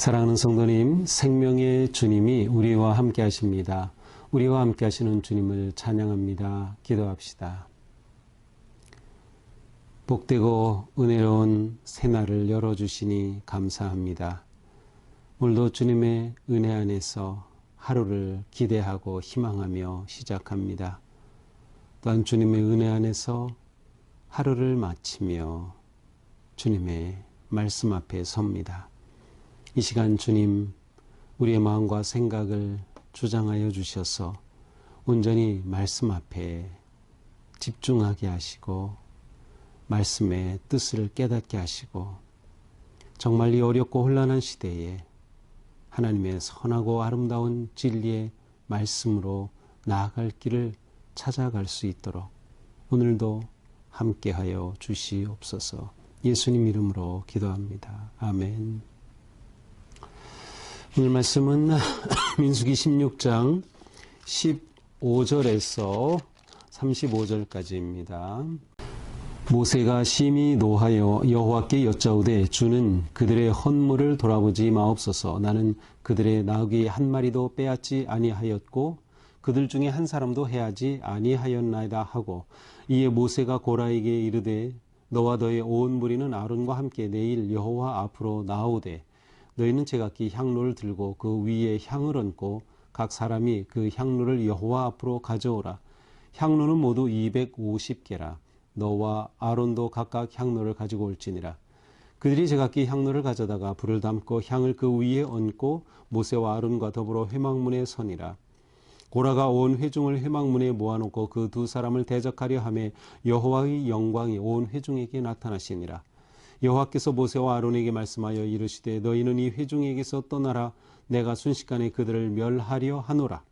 사랑하는 성도님, 생명의 주님이 우리와 함께 하십니다. 우리와 함께 하시는 주님을 찬양합니다. 기도합시다. 복되고 은혜로운 새날을 열어주시니 감사합니다. 오늘도 주님의 은혜 안에서 하루를 기대하고 희망하며 시작합니다. 또한 주님의 은혜 안에서 하루를 마치며 주님의 말씀 앞에 섭니다. 이 시간 주님, 우리의 마음과 생각을 주장하여 주셔서 온전히 말씀 앞에 집중하게 하시고 말씀의 뜻을 깨닫게 하시고 정말 이 어렵고 혼란한 시대에 하나님의 선하고 아름다운 진리의 말씀으로 나아갈 길을 찾아갈 수 있도록 오늘도 함께하여 주시옵소서. 예수님 이름으로 기도합니다. 아멘. 오늘 말씀은 민수기 16장 15절에서 35절까지입니다. 모세가 심히 노하여 여호와께 여짜오되 주는 그들의 헌물을 돌아보지 마옵소서. 나는 그들의 나귀 한 마리도 빼앗지 아니하였고 그들 중에 한 사람도 해하지 아니하였나이다 하고, 이에 모세가 고라에게 이르되 너와 너의 온 무리는 아론과 함께 내일 여호와 앞으로 나오되 너희는 제각기 향로를 들고 그 위에 향을 얹고 각 사람이 그 향로를 여호와 앞으로 가져오라. 향로는 모두 250개라. 너와 아론도 각각 향로를 가지고 올지니라. 그들이 제각기 향로를 가져다가 불을 담고 향을 그 위에 얹고 모세와 아론과 더불어 회막문에 서니라. 고라가 온 회중을 회막문에 모아놓고 그 두 사람을 대적하려 하매 여호와의 영광이 온 회중에게 나타나시니라. 여호와께서 모세와 아론에게 말씀하여 이르시되 너희는 이 회중에게서 떠나라. 내가 순식간에 그들을 멸하려 하노라.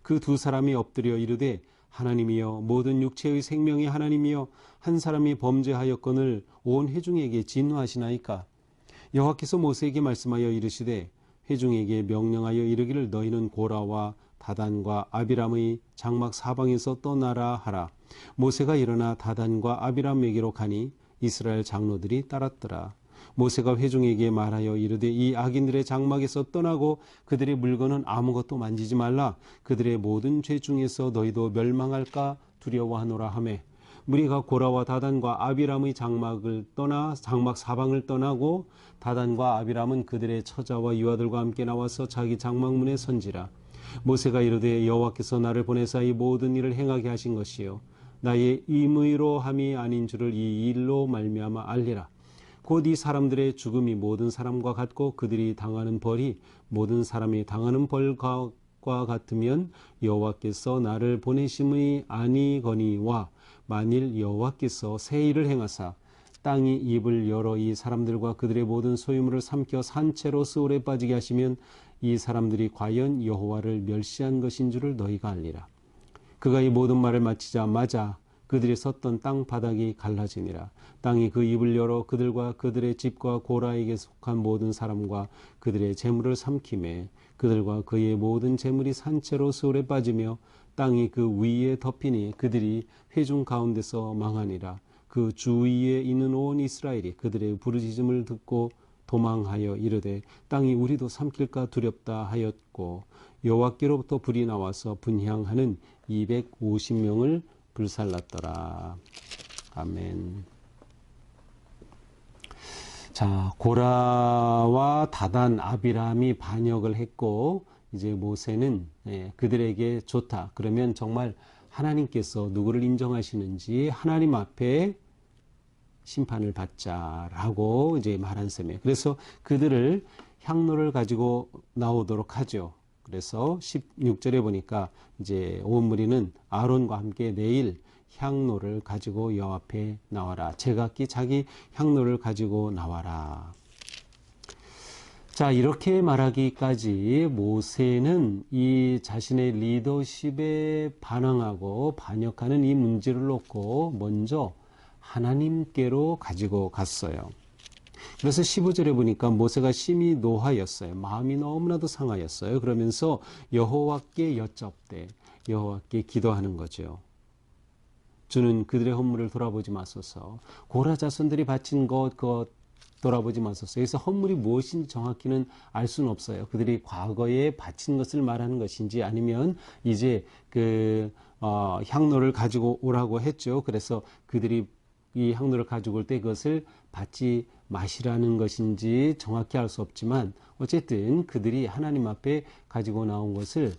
그 두 사람이 엎드려 이르되 하나님이여, 모든 육체의 생명의 하나님이여, 한 사람이 범죄하였거늘 온 회중에게 진노하시나이까. 여호와께서 모세에게 말씀하여 이르시되 회중에게 명령하여 이르기를 너희는 고라와 다단과 아비람의 장막 사방에서 떠나라 하라. 모세가 일어나 다단과 아비람에게로 가니 이스라엘 장로들이 따랐더라. 모세가 회중에게 말하여 이르되 이 악인들의 장막에서 떠나고 그들의 물건은 아무것도 만지지 말라. 그들의 모든 죄 중에서 너희도 멸망할까 두려워하노라 하매, 무리가 고라와 다단과 아비람의 장막을 떠나 장막 사방을 떠나고 다단과 아비람은 그들의 처자와 유아들과 함께 나와서 자기 장막문에 선지라. 모세가 이르되 여호와께서 나를 보내사 이 모든 일을 행하게 하신 것이요 나의 임의로 함이 아닌 줄을 이 일로 말미암아 알리라. 곧 이 사람들의 죽음이 모든 사람과 같고 그들이 당하는 벌이 모든 사람이 당하는 벌과 같으면 여호와께서 나를 보내심이 아니거니와, 만일 여호와께서 새 일을 행하사 땅이 입을 열어 이 사람들과 그들의 모든 소유물을 삼켜 산채로 스올에 빠지게 하시면 이 사람들이 과연 여호와를 멸시한 것인 줄을 너희가 알리라. 그가 이 모든 말을 마치자마자 그들이 섰던 땅 바닥이 갈라지니라. 땅이 그 입을 열어 그들과 그들의 집과 고라에게 속한 모든 사람과 그들의 재물을 삼키매 그들과 그의 모든 재물이 산채로 스올에 빠지며 땅이 그 위에 덮이니 그들이 회중 가운데서 망하니라. 그 주위에 있는 온 이스라엘이 그들의 부르짖음을 듣고 도망하여 이르되 땅이 우리도 삼킬까 두렵다 하였고, 여호와께로부터 불이 나와서 분향하는 250명을 불살랐더라. 아멘. 자, 고라와 다단, 아비람이 반역을 했고 이제 모세는 그들에게 좋다. 그러면 정말 하나님께서 누구를 인정하시는지 하나님 앞에 심판을 받자라고 이제 말한 셈이에요. 그래서 그들을 향로를 가지고 나오도록 하죠. 그래서 16절에 보니까 이제 온 무리는 아론과 함께 내일 향로를 가지고 여호와 앞에 나와라. 제각기 자기 향로를 가지고 나와라. 자, 이렇게 말하기까지 모세는 이 자신의 리더십에 반항하고 반역하는 이 문제를 놓고 먼저 하나님께로 가지고 갔어요. 그래서 15절에 보니까 모세가 심히 노하였어요. 마음이 너무나도 상하였어요. 그러면서 여호와께 여쭙되 여호와께 기도하는 거죠. 주는 그들의 헌물을 돌아보지 마소서. 고라 자손들이 바친 것 돌아보지 마소서. 여기서 헌물이 무엇인지 정확히는 알 수는 없어요. 그들이 과거에 바친 것을 말하는 것인지 아니면 이제 향로를 가지고 오라고 했죠. 그래서 그들이 이 향로를 가지고 올 때 그것을 받지 마시라는 것인지 정확히 알 수 없지만 어쨌든 그들이 하나님 앞에 가지고 나온 것을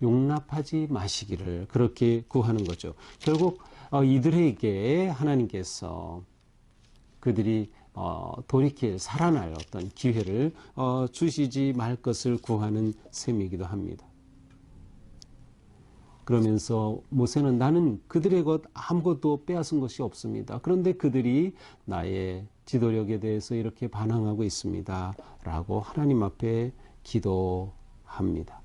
용납하지 마시기를 그렇게 구하는 거죠. 결국 이들에게 하나님께서 그들이 돌이킬 살아날 어떤 기회를 주시지 말 것을 구하는 셈이기도 합니다. 그러면서 모세는 나는 그들의 것 아무것도 빼앗은 것이 없습니다. 그런데 그들이 나의 지도력에 대해서 이렇게 반항하고 있습니다. 라고 하나님 앞에 기도합니다.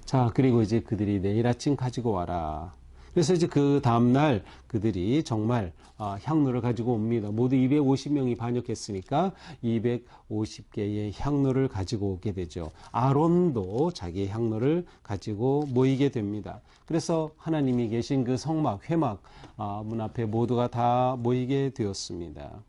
자, 그리고 이제 그들이 내일 아침 가지고 와라. 그래서 이제 그 다음날 그들이 정말 향로를 가지고 옵니다. 모두 250명이 반역했으니까 250개의 향로를 가지고 오게 되죠. 아론도 자기의 향로를 가지고 모이게 됩니다. 그래서 하나님이 계신 그 성막, 회막 문 앞에 모두가 다 모이게 되었습니다.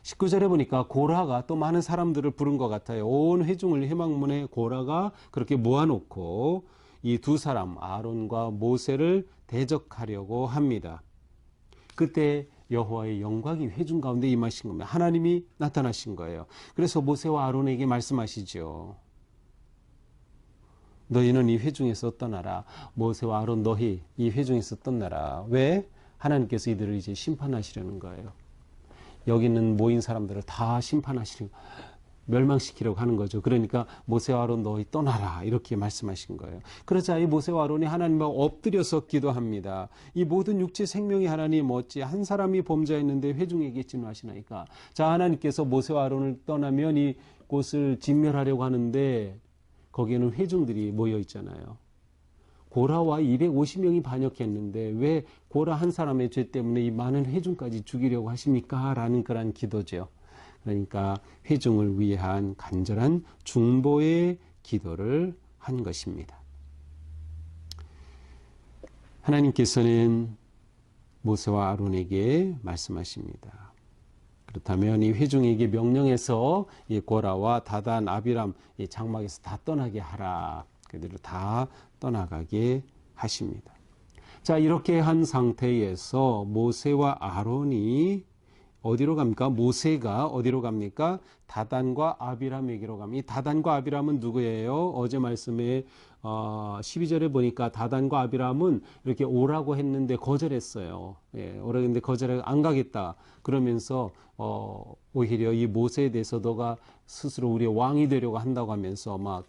19절에 보니까 고라가 또 많은 사람들을 부른 것 같아요. 온 회중을 회막문에 고라가 그렇게 모아놓고 이 두 사람 아론과 모세를 대적하려고 합니다. 그때 여호와의 영광이 회중 가운데 임하신 겁니다. 하나님이 나타나신 거예요. 그래서 모세와 아론에게 말씀하시죠. 너희는 이 회중에서 떠나라. 모세와 아론 너희 이 회중에서 떠나라. 왜? 하나님께서 이들을 이제 심판하시려는 거예요. 여기 있는 모인 사람들을 다 심판하시려고 멸망시키려고 하는 거죠. 그러니까 모세와 아론 너희 떠나라 이렇게 말씀하신 거예요. 그러자 이 모세와 아론이 하나님 앞에 엎드려서 기도합니다. 이 모든 육체 생명이 하나님 어찌 한 사람이 범죄했는데 회중에게 진노하시나이까. 자, 하나님께서 모세와 아론을 떠나면 이곳을 진멸하려고 하는데 거기에는 회중들이 모여 있잖아요. 고라와 250명이 반역했는데 왜 고라 한 사람의 죄 때문에 이 많은 회중까지 죽이려고 하십니까? 라는 그런 기도죠. 그러니까 회중을 위한 간절한 중보의 기도를 한 것입니다. 하나님께서는 모세와 아론에게 말씀하십니다. 그렇다면 이 회중에게 명령해서 이 고라와 다단, 아비람 이 장막에서 다 떠나게 하라. 그들을 다 떠나가게 하십니다. 자, 이렇게 한 상태에서 모세와 아론이 어디로 갑니까? 모세가 어디로 갑니까? 다단과 아비람에게로 갑니다. 이 다단과 아비람은 누구예요? 어제 말씀에 12절에 보니까 다단과 아비람은 이렇게 오라고 했는데 거절했어요. 예, 오라고 했는데 거절해 안 가겠다. 그러면서 오히려 이 모세에 대해서 너가 스스로 우리의 왕이 되려고 한다고 하면서 막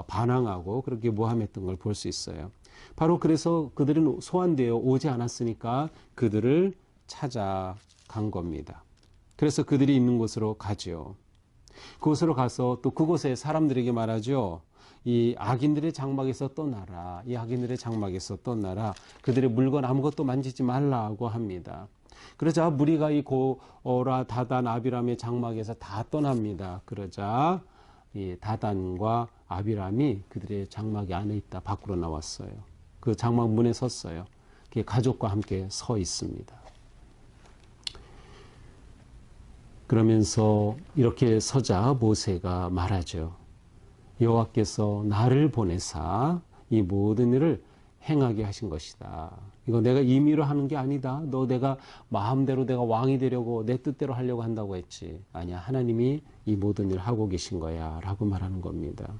반항하고 그렇게 모함했던 걸 볼 수 있어요. 바로 그래서 그들은 소환되어 오지 않았으니까 그들을 찾아간 겁니다. 그래서 그들이 있는 곳으로 가죠. 그곳으로 가서 또 그곳에 사람들에게 말하죠. 이 악인들의 장막에서 떠나라. 이 악인들의 장막에서 떠나라. 그들의 물건 아무것도 만지지 말라고 합니다. 그러자 무리가 이 고라, 다단, 아비람의 장막에서 다 떠납니다. 그러자 이 다단과 아비람이 그들의 장막 안에 있다 밖으로 나왔어요. 그 장막 문에 섰어요. 가족과 함께 서 있습니다. 그러면서 이렇게 서자 모세가 말하죠. 여호와께서 나를 보내사 이 모든 일을 행하게 하신 것이다. 이거 내가 임의로 하는 게 아니다. 너 내가 마음대로 내가 왕이 되려고 내 뜻대로 하려고 한다고 했지. 아니야. 하나님이 이 모든 일을 하고 계신 거야. 라고 말하는 겁니다.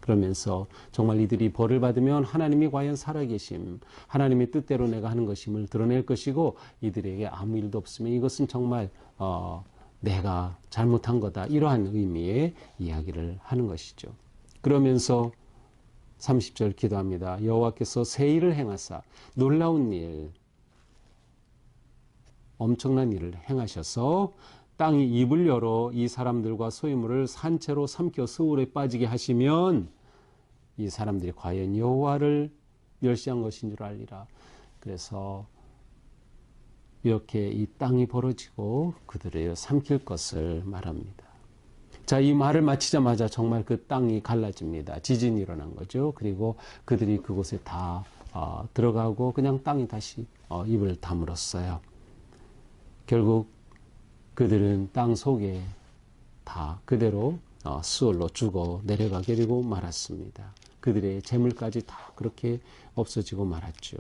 그러면서 정말 이들이 벌을 받으면 하나님이 과연 살아계심, 하나님의 뜻대로 내가 하는 것임을 드러낼 것이고 이들에게 아무 일도 없으면 이것은 정말 내가 잘못한 거다. 이러한 의미의 이야기를 하는 것이죠. 그러면서 30절 기도합니다. 여호와께서 새 일을 행하사 놀라운 일, 엄청난 일을 행하셔서 땅이 입을 열어 이 사람들과 소유물을 산채로 삼켜 스울에 빠지게 하시면 이 사람들이 과연 여호와를 멸시한 것인 줄 알리라. 그래서 이렇게 이 땅이 벌어지고 그들을 삼킬 것을 말합니다. 자, 이 말을 마치자마자 정말 그 땅이 갈라집니다. 지진이 일어난 거죠. 그리고 그들이 그곳에 다 들어가고 그냥 땅이 다시 입을 다물었어요. 결국 그들은 땅 속에 다 그대로 수월로 죽어 내려가게 되고 말았습니다. 그들의 재물까지 다 그렇게 없어지고 말았죠.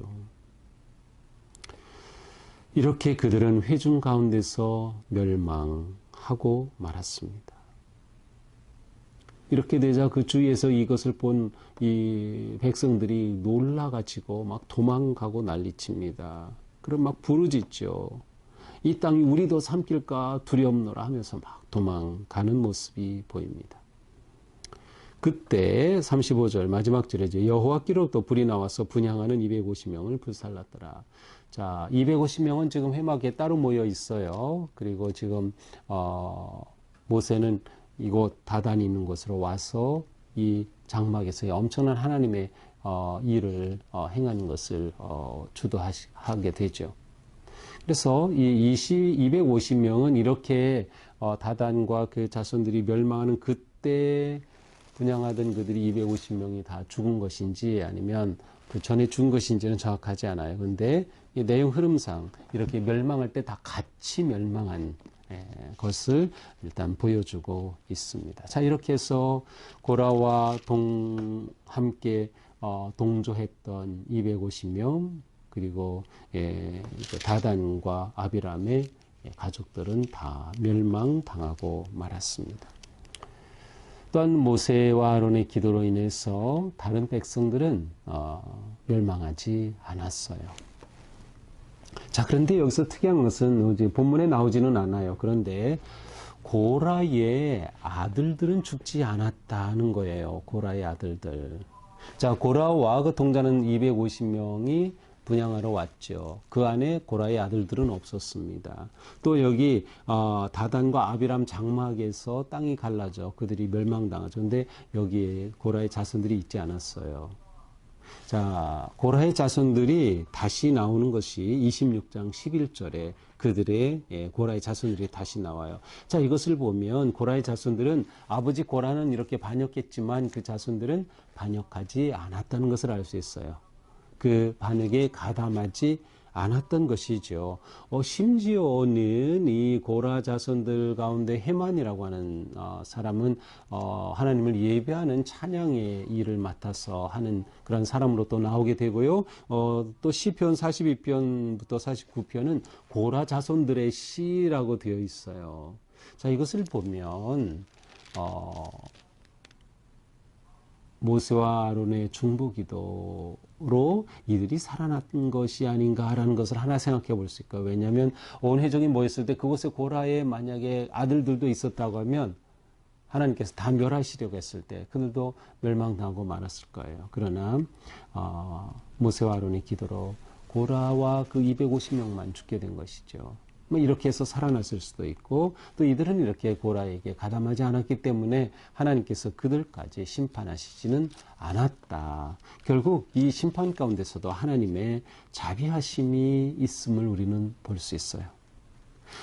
이렇게 그들은 회중 가운데서 멸망하고 말았습니다. 이렇게 되자 그 주위에서 이것을 본 이 백성들이 놀라가지고 막 도망가고 난리칩니다. 그럼 막 부르짖죠. 이 땅이 우리도 삼킬까 두렵노라 하면서 막 도망가는 모습이 보입니다. 그때 35절 마지막 절에 여호와께로부터 불이 나와서 분향하는 250명을 불살랐더라. 자, 250명은 지금 회막에 따로 모여 있어요. 그리고 지금 모세는 이곳 다단이 있는 곳으로 와서 이 장막에서의 엄청난 하나님의 일을 행하는 것을 주도하게 되죠. 그래서 이 250명은 이렇게 다단과 그 자손들이 멸망하는 그때 분향하던 그들이 250명이 다 죽은 것인지 아니면 그 전에 죽은 것인지는 정확하지 않아요. 그런데 이 내용 흐름상 이렇게 멸망할 때 다 같이 멸망한 것을 일단 보여주고 있습니다. 자, 이렇게 해서 고라와 함께 동조했던 250명 그리고 다단과 아비람의 가족들은 다 멸망당하고 말았습니다. 또한 모세와 아론의 기도로 인해서 다른 백성들은 멸망하지 않았어요. 자, 그런데 여기서 특이한 것은 본문에 나오지는 않아요. 그런데 고라의 아들들은 죽지 않았다는 거예요. 고라의 아들들. 자, 고라와 그 동자는 250명이 분향하러 왔죠. 그 안에 고라의 아들들은 없었습니다. 또 여기 다단과 아비람 장막에서 땅이 갈라져 그들이 멸망당하죠. 그런데 여기에 고라의 자손들이 있지 않았어요. 자, 고라의 자손들이 다시 나오는 것이 26장 11절에 그들의 고라의 자손들이 다시 나와요. 자, 이것을 보면 고라의 자손들은 아버지 고라는 이렇게 반역했지만 그 자손들은 반역하지 않았다는 것을 알 수 있어요. 그 반역에 가담하지 않았던 것이죠. 심지어는 이 고라 자손들 가운데 헤만이라고 하는 사람은 하나님을 예배하는 찬양의 일을 맡아서 하는 그런 사람으로 또 나오게 되고요. 또 시편 42편부터 49편은 고라 자손들의 시라고 되어 있어요. 자, 이것을 보면 모세와 아론의 중보기도로 이들이 살아났던 것이 아닌가라는 것을 하나 생각해 볼 수 있고요. 왜냐하면 온 회족이 모였을 때 그곳에 고라에 만약에 아들들도 있었다고 하면 하나님께서 다 멸하시려고 했을 때 그들도 멸망당하고 말았을 거예요. 그러나 모세와 아론의 기도로 고라와 그 250명만 죽게 된 것이죠. 뭐 이렇게 해서 살아났을 수도 있고 또 이들은 이렇게 고라에게 가담하지 않았기 때문에 하나님께서 그들까지 심판하시지는 않았다. 결국 이 심판 가운데서도 하나님의 자비하심이 있음을 우리는 볼 수 있어요.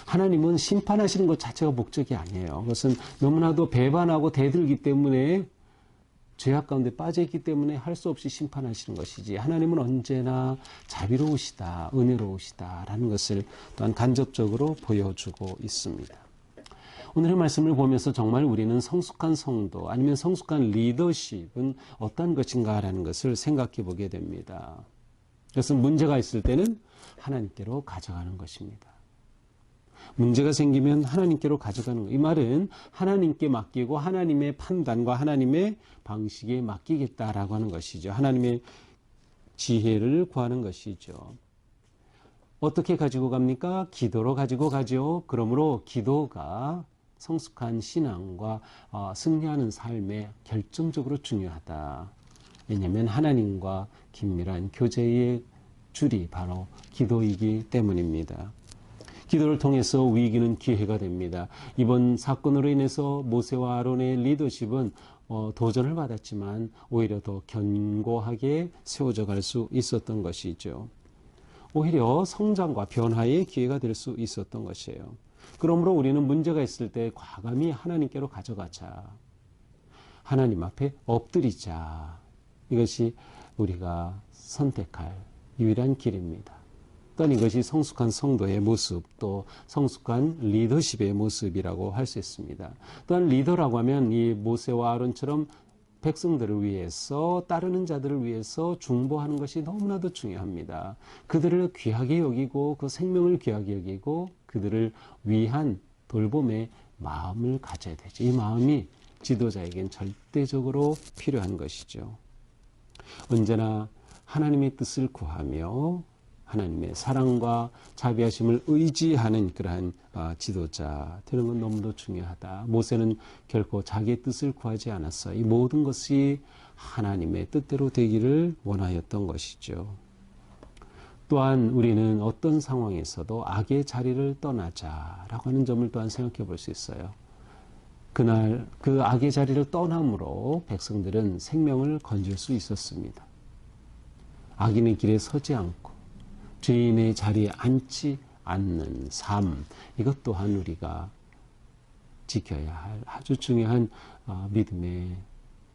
하나님은 심판하시는 것 자체가 목적이 아니에요. 그것은 너무나도 배반하고 대들기 때문에 죄악 가운데 빠져있기 때문에 할 수 없이 심판하시는 것이지 하나님은 언제나 자비로우시다, 은혜로우시다라는 것을 또한 간접적으로 보여주고 있습니다. 오늘의 말씀을 보면서 정말 우리는 성숙한 성도 아니면 성숙한 리더십은 어떤 것인가라는 것을 생각해 보게 됩니다. 그것은 문제가 있을 때는 하나님께로 가져가는 것입니다. 문제가 생기면 하나님께로 가져가는 거예요. 이 말은 하나님께 맡기고 하나님의 판단과 하나님의 방식에 맡기겠다라고 하는 것이죠. 하나님의 지혜를 구하는 것이죠. 어떻게 가지고 갑니까? 기도로 가지고 가죠. 그러므로 기도가 성숙한 신앙과 승리하는 삶에 결정적으로 중요하다. 왜냐하면 하나님과 긴밀한 교제의 줄이 바로 기도이기 때문입니다. 기도를 통해서 위기는 기회가 됩니다. 이번 사건으로 인해서 모세와 아론의 리더십은 도전을 받았지만 오히려 더 견고하게 세워져 갈 수 있었던 것이죠. 오히려 성장과 변화의 기회가 될 수 있었던 것이에요. 그러므로 우리는 문제가 있을 때 과감히 하나님께로 가져가자. 하나님 앞에 엎드리자. 이것이 우리가 선택할 유일한 길입니다. 또한 이것이 성숙한 성도의 모습, 또 성숙한 리더십의 모습이라고 할 수 있습니다. 또한 리더라고 하면 이 모세와 아론처럼 백성들을 위해서, 따르는 자들을 위해서 중보하는 것이 너무나도 중요합니다. 그들을 귀하게 여기고 그 생명을 귀하게 여기고 그들을 위한 돌봄의 마음을 가져야 되죠. 이 마음이 지도자에겐 절대적으로 필요한 것이죠. 언제나 하나님의 뜻을 구하며 하나님의 사랑과 자비하심을 의지하는 그러한 지도자 되는 건 너무도 중요하다. 모세는 결코 자기의 뜻을 구하지 않았어요. 이 모든 것이 하나님의 뜻대로 되기를 원하였던 것이죠. 또한 우리는 어떤 상황에서도 악의 자리를 떠나자라고 하는 점을 또한 생각해 볼 수 있어요. 그날 그 악의 자리를 떠남으로 백성들은 생명을 건질 수 있었습니다. 악인의 길에 서지 않고 죄인의 자리에 앉지 않는 삶, 이것 또한 우리가 지켜야 할 아주 중요한 믿음의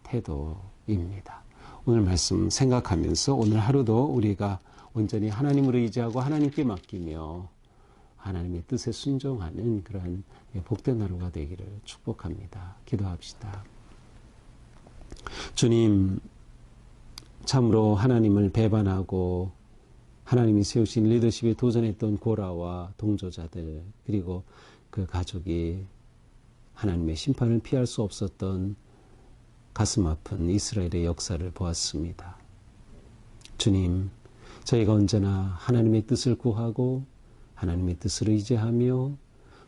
태도입니다. 오늘 말씀 생각하면서 오늘 하루도 우리가 온전히 하나님을 의지하고 하나님께 맡기며 하나님의 뜻에 순종하는 그러한 복된 하루가 되기를 축복합니다. 기도합시다. 주님, 참으로 하나님을 배반하고 하나님이 세우신 리더십에 도전했던 고라와 동조자들, 그리고 그 가족이 하나님의 심판을 피할 수 없었던 가슴 아픈 이스라엘의 역사를 보았습니다. 주님, 저희가 언제나 하나님의 뜻을 구하고 하나님의 뜻을 의지하며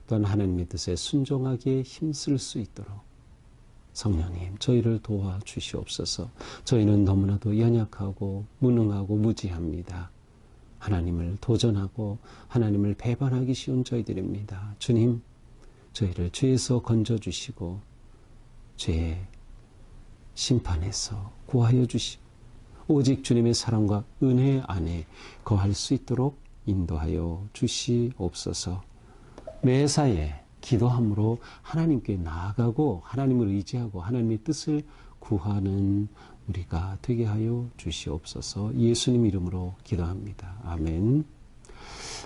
또한 하나님의 뜻에 순종하기에 힘쓸 수 있도록 성령님, 저희를 도와주시옵소서. 저희는 너무나도 연약하고 무능하고 무지합니다. 하나님을 도전하고 하나님을 배반하기 쉬운 저희들입니다. 주님, 저희를 죄에서 건져주시고 죄의 심판에서 구하여 주시고 오직 주님의 사랑과 은혜 안에 거할 수 있도록 인도하여 주시옵소서. 매사에 기도함으로 하나님께 나아가고 하나님을 의지하고 하나님의 뜻을 구하는 우리가 되게 하여 주시옵소서. 예수님 이름으로 기도합니다. 아멘.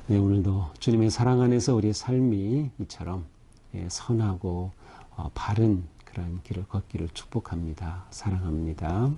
네, 오늘도 주님의 사랑 안에서 우리의 삶이 이처럼 선하고 바른 그런 길을 걷기를 축복합니다. 사랑합니다.